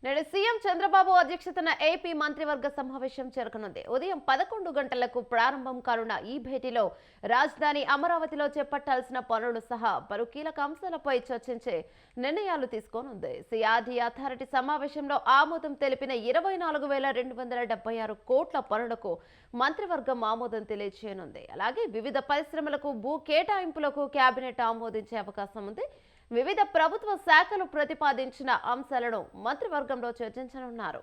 నేడు సీఎం చంద్రబాబు అధ్యక్షతన ఏపీ మంత్రివర్గ సమావేశం జరగనుంది. ఉదయం 11 గంటలకు ప్రారంభం కానున్న ఈ భేటీలో రాజధాని అమరావతిలో చేపట్టాల్సిన పనులు సహా పలు కీలక అంశాలపై చర్చించే నిర్ణయాలు తీసుకోనుంది. సిఆర్డీ అథారిటీ సమావేశంలో ఆమోదం తెలిపిన 24,276 కోట్ల పనులకు మంత్రివర్గం ఆమోదం తెలియజేయనుంది. అలాగే వివిధ పరిశ్రమలకు భూ కేటాయింపులకు కేబినెట్ ఆమోదించే అవకాశం ఉంది. వివిధ ప్రభుత్వ శాఖలు ప్రతిపాదించిన అంశాలను మంత్రివర్గంలో చర్చించనున్నారు.